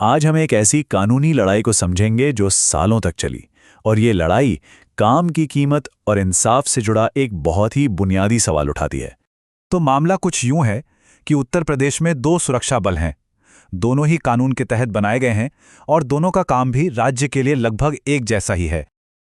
आज हम एक ऐसी कानूनी लड़ाई को समझेंगे जो सालों तक चली, और ये लड़ाई काम की कीमत और इंसाफ से जुड़ा एक बहुत ही बुनियादी सवाल उठाती है। तो मामला कुछ यूं है कि उत्तर प्रदेश में दो सुरक्षा बल हैं। दोनों ही कानून के तहत बनाए गए हैं और दोनों का काम भी राज्य के लिए लगभग एक जैसा ही है।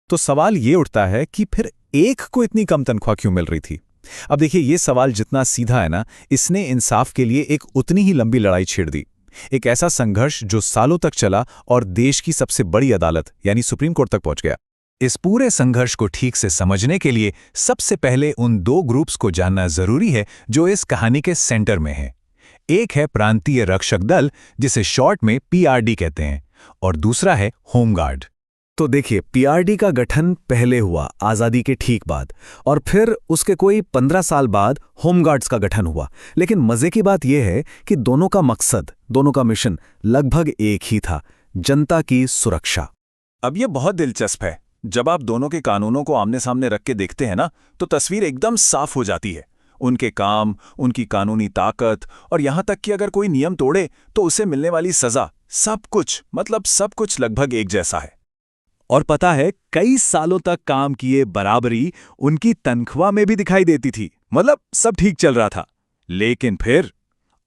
तो सवाल ये उठता है कि फिर एक को इतनी कम तनख्वाह क्यों मिल रही थी। अब देखिए, ये सवाल जितना सीधा है ना, इसने इंसाफ के लिए एक उतनी ही लंबी लड़ाई छेड़ दी। एक ऐसा संघर्ष जो सालों तक चला और देश की सबसे बड़ी अदालत यानी सुप्रीम कोर्ट तक पहुंच गया। इस पूरे संघर्ष को ठीक से समझने के लिए सबसे पहले उन दो ग्रुप्स को जानना जरूरी है जो इस कहानी के सेंटर में हैं। एक है प्रांतीय रक्षक दल, जिसे शॉर्ट में पीआरडी कहते हैं, और दूसरा है होमगार्ड। तो देखिए, पीआरडी का गठन पहले हुआ आज़ादी के ठीक बाद, और फिर उसके कोई 15 साल बाद होमगार्ड्स का गठन हुआ। लेकिन मजे की बात यह है कि दोनों का मकसद, दोनों का मिशन लगभग एक ही था, जनता की सुरक्षा। अब यह बहुत दिलचस्प है। जब आप दोनों के कानूनों को आमने सामने रख के देखते हैं ना, तो तस्वीर एकदम साफ हो जाती है। उनके काम, उनकी कानूनी ताकत, और यहां तक कि अगर कोई नियम तोड़े तो उसे मिलने वाली सजा, सब कुछ लगभग एक जैसा है। और पता है, कई सालों तक काम किए बराबरी उनकी तनख्वाह में भी दिखाई देती थी। मतलब सब ठीक चल रहा था। लेकिन फिर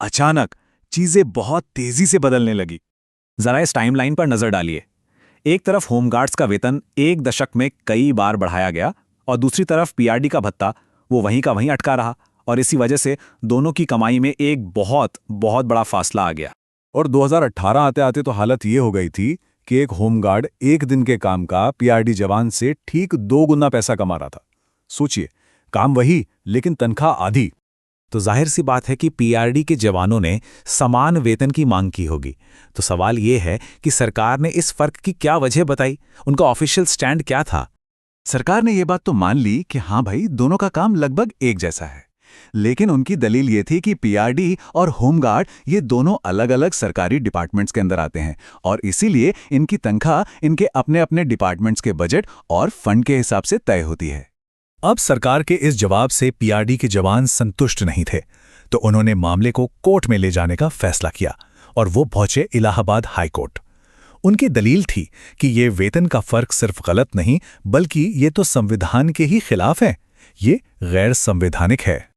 अचानक चीजें बहुत तेजी से बदलने लगी। जरा इस टाइमलाइन पर नजर डालिए। एक तरफ होमगार्ड्स का वेतन एक दशक में कई बार बढ़ाया गया, और दूसरी तरफ पीआरडी का भत्ता वो वहीं का वहीं अटका रहा, और इसी वजह से दोनों की कमाई में एक बहुत बड़ा फासला आ गया। और 2018 आते आते तो हालत ये हो गई थी कि एक होमगार्ड एक दिन के काम का पीआरडी जवान से ठीक 2 गुना पैसा कमा रहा था। सोचिए, काम वही लेकिन तनख्वाह आधी। तो जाहिर सी बात है कि पीआरडी के जवानों ने समान वेतन की मांग की होगी। तो सवाल ये है कि सरकार ने इस फर्क की क्या वजह बताई, उनका ऑफिशियल स्टैंड क्या था। सरकार ने यह बात तो मान ली कि हाँ भाई, दोनों का काम लगभग एक जैसा है, लेकिन उनकी दलील ये थी कि पीआरडी और होमगार्ड ये दोनों अलग अलग सरकारी डिपार्टमेंट्स के अंदर आते हैं, और इसीलिए इनकी तनख्वाह इनके अपने अपने डिपार्टमेंट्स के बजट और फंड के हिसाब से तय होती है। अब सरकार के इस जवाब से पीआरडी के जवान संतुष्ट नहीं थे, तो उन्होंने मामले को कोर्ट में ले जाने का फैसला किया, और वो पहुंचे इलाहाबाद हाई कोर्ट। उनकी दलील थी कि ये वेतन का फर्क सिर्फ गलत नहीं, बल्कि ये तो संविधान के ही खिलाफ है, ये गैर संवैधानिक है।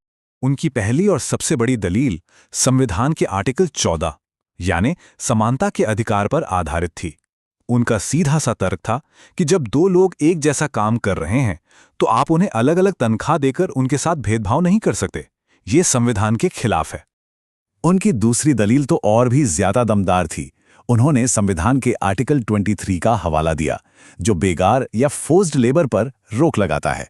उनकी पहली और सबसे बड़ी दलील संविधान के आर्टिकल 14 यानी समानता के अधिकार पर आधारित थी। उनका सीधा सा तर्क था कि जब दो लोग एक जैसा काम कर रहे हैं, तो आप उन्हें अलग अलग तनख्वाह देकर उनके साथ भेदभाव नहीं कर सकते। ये संविधान के खिलाफ है। उनकी दूसरी दलील तो और भी ज्यादा दमदार थी। उन्होंने संविधान के आर्टिकल 23 का हवाला दिया, जो बेगार या फोर्स्ड लेबर पर रोक लगाता है।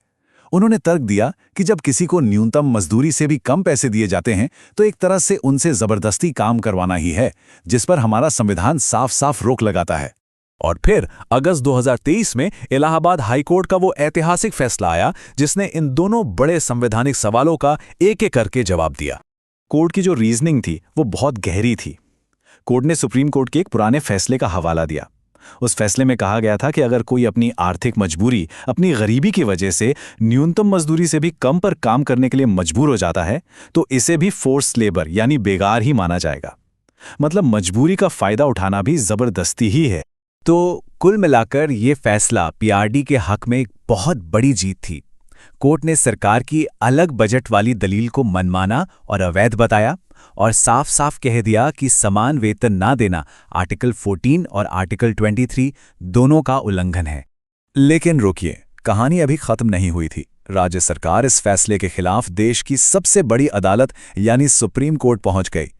उन्होंने तर्क दिया कि जब किसी को न्यूनतम मजदूरी से भी कम पैसे दिए जाते हैं, तो एक तरह से उनसे जबरदस्ती काम करवाना ही है, जिस पर हमारा संविधान साफ साफ रोक लगाता है। और फिर अगस्त 2023 में इलाहाबाद हाईकोर्ट का वो ऐतिहासिक फैसला आया, जिसने इन दोनों बड़े संवैधानिक सवालों का एक एक करके जवाब दिया। कोर्ट की जो रीजनिंग थी वो बहुत गहरी थी। कोर्ट ने सुप्रीम कोर्ट के एक पुराने फैसले का हवाला दिया। उस फैसले में कहा गया था कि अगर कोई अपनी आर्थिक मजबूरी, अपनी गरीबी की वजह से न्यूनतम मजदूरी से भी कम पर काम करने के लिए मजबूर हो जाता है, तो इसे भी फोर्स लेबर यानी बेगार ही माना जाएगा। मतलब मजबूरी का फायदा उठाना भी जबरदस्ती ही है। तो कुल मिलाकर ये फैसला पीआरडी के हक में एक बहुत बड़ी जीत थी। कोर्ट ने सरकार की अलग बजट वाली दलील को मनमाना और अवैध बताया, और साफ साफ कह दिया कि समान वेतन ना देना आर्टिकल 14 और आर्टिकल 23 दोनों का उल्लंघन है। लेकिन रुकिए, कहानी अभी खत्म नहीं हुई थी। राज्य सरकार इस फैसले के खिलाफ देश की सबसे बड़ी अदालत यानी सुप्रीम कोर्ट पहुंच गई।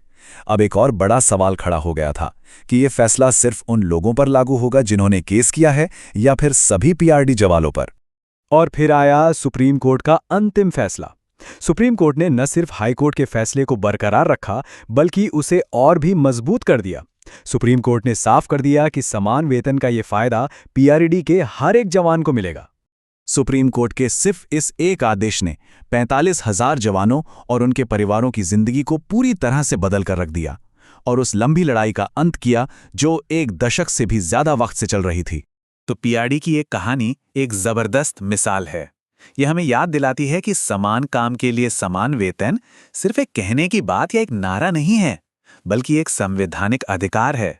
अब एक और बड़ा सवाल खड़ा हो गया था कि यह फैसला सिर्फ उन लोगों पर लागू होगा जिन्होंने केस किया है, या फिर सभी पीआरडी जवानों पर। और फिर आया सुप्रीम कोर्ट का अंतिम फैसला। सुप्रीम कोर्ट ने न सिर्फ हाई कोर्ट के फैसले को बरकरार रखा, बल्कि उसे और भी मजबूत कर दिया। सुप्रीम कोर्ट ने साफ कर दिया कि समान वेतन का यह फायदा पीआरडी के हर एक जवान को मिलेगा। सुप्रीम कोर्ट के सिर्फ इस एक आदेश ने 45,000 जवानों और उनके परिवारों की जिंदगी को पूरी तरह से बदल कर रख दिया, और उस लंबी लड़ाई का अंत किया जो एक दशक से भी ज्यादा वक्त से चल रही थी। तो पीआरडी की एक कहानी एक जबरदस्त मिसाल है। यह हमें याद दिलाती है कि समान काम के लिए समान वेतन सिर्फ एक कहने की बात या एक नारा नहीं है, बल्कि एक संवैधानिक अधिकार है।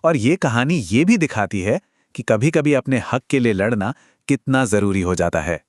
और ये कहानी ये भी दिखाती है कि कभी-कभी अपने हक के लिए लड़ना कितना जरूरी हो जाता है।